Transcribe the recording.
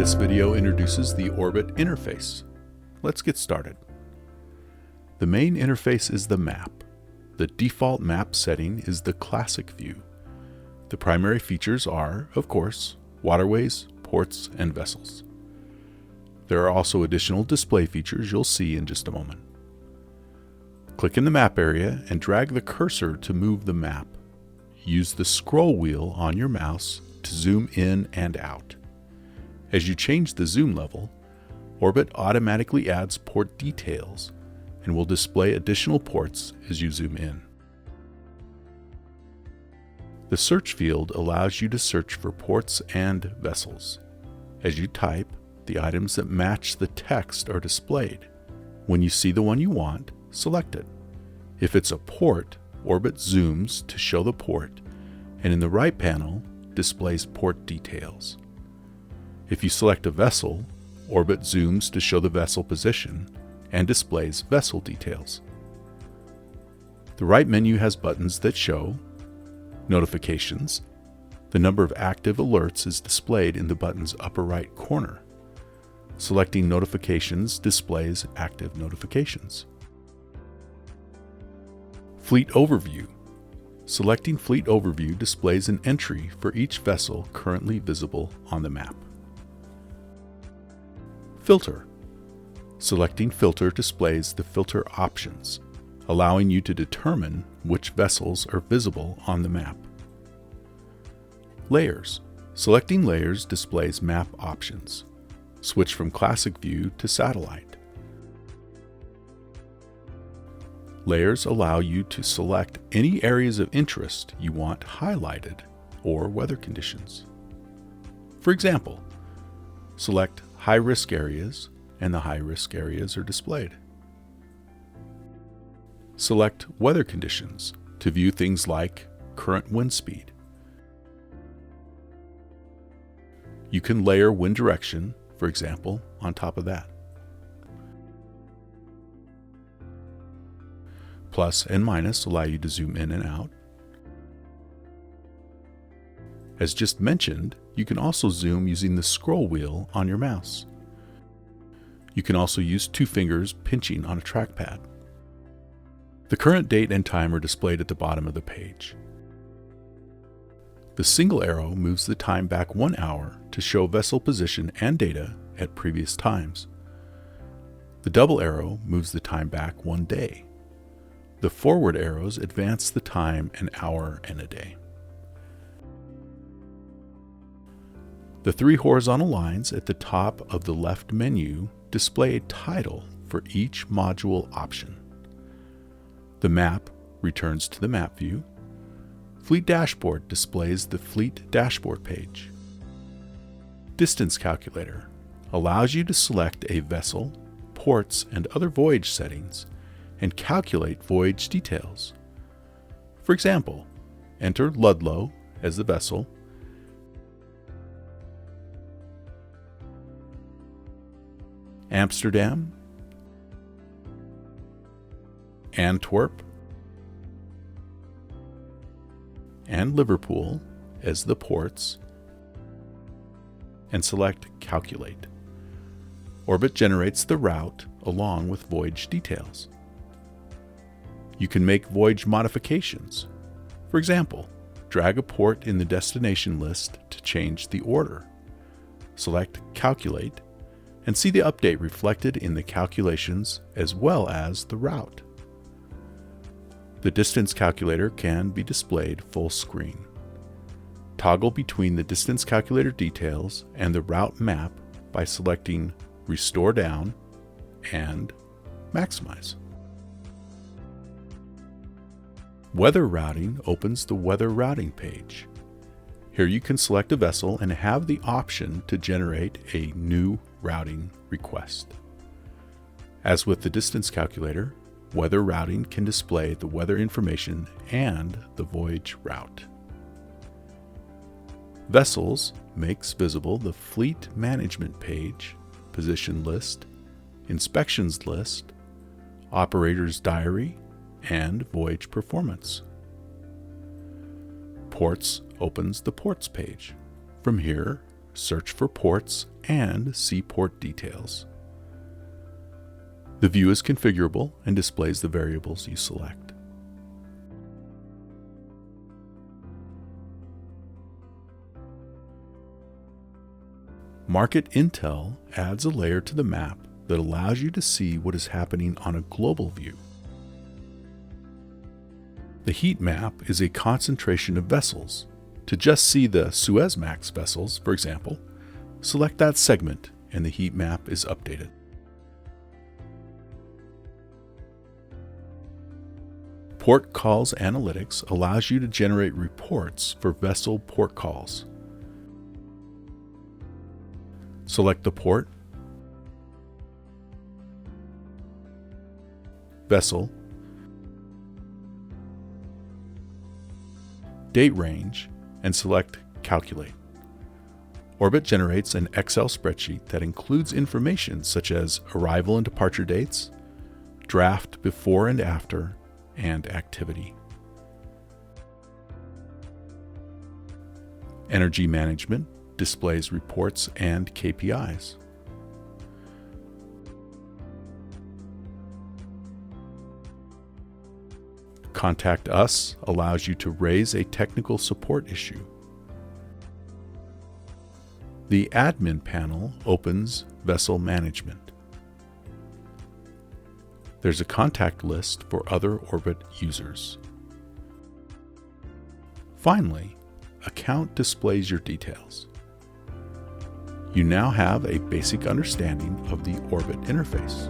This video introduces the Orbit interface. Let's get started. The main interface is the map. The default map setting is the classic view. The primary features are, of course, waterways, ports, and vessels. There are also additional display features you'll see in just a moment. Click in the map area and drag the cursor to move the map. Use the scroll wheel on your mouse to zoom in and out. As you change the zoom level, Orbit automatically adds port details and will display additional ports as you zoom in. The search field allows you to search for ports and vessels. As you type, the items that match the text are displayed. When you see the one you want, select it. If it's a port, Orbit zooms to show the port, and in the right panel, displays port details. If you select a vessel, Orbit zooms to show the vessel position and displays vessel details. The right menu has buttons that show notifications. The number of active alerts is displayed in the button's upper right corner. Selecting notifications displays active notifications. Fleet Overview. Selecting Fleet Overview displays an entry for each vessel currently visible on the map. Filter. Selecting Filter displays the filter options, allowing you to determine which vessels are visible on the map. Layers. Selecting Layers displays map options. Switch from Classic View to Satellite. Layers allow you to select any areas of interest you want highlighted or weather conditions. For example, select high-risk areas and the high-risk areas are displayed. Select weather conditions to view things like current wind speed. You can layer wind direction, for example, on top of that. Plus and minus allow you to zoom in and out. As just mentioned, you can also zoom using the scroll wheel on your mouse. You can also use two fingers pinching on a trackpad. The current date and time are displayed at the bottom of the page. The single arrow moves the time back 1 hour to show vessel position and data at previous times. The double arrow moves the time back 1 day. The forward arrows advance the time an hour and a day. The three horizontal lines at the top of the left menu display a title for each module option. The map returns to the map view. Fleet Dashboard displays the Fleet Dashboard page. Distance Calculator allows you to select a vessel, ports, and other voyage settings and calculate voyage details. For example, enter Ludlow as the vessel, Amsterdam, Antwerp, and Liverpool as the ports, and select Calculate. Orbit generates the route along with voyage details. You can make voyage modifications. For example, drag a port in the destination list to change the order. Select Calculate and see the update reflected in the calculations as well as the route. The distance calculator can be displayed full screen. Toggle between the distance calculator details and the route map by selecting Restore Down and Maximize. Weather Routing opens the Weather Routing page. Here you can select a vessel and have the option to generate a new routing request. As with the distance calculator, Weather Routing can display the weather information and the voyage route. Vessels makes visible the Fleet Management page, Position List, Inspections List, Operator's Diary, and Voyage Performance. Ports opens the Ports page. From here, search for ports, and see port details. The view is configurable and displays the variables you select. Market Intel adds a layer to the map that allows you to see what is happening on a global view. The heat map is a concentration of vessels. To just see the Suezmax vessels, for example, select that segment and the heat map is updated. Port Calls Analytics allows you to generate reports for vessel port calls. Select the port, vessel, date range, and select Calculate. Orbit generates an Excel spreadsheet that includes information such as arrival and departure dates, draft before and after, and activity. Energy Management displays reports and KPIs. Contact Us allows you to raise a technical support issue. The Admin panel opens Vessel Management. There's a contact list for other Orbit users. Finally, Account displays your details. You now have a basic understanding of the Orbit interface.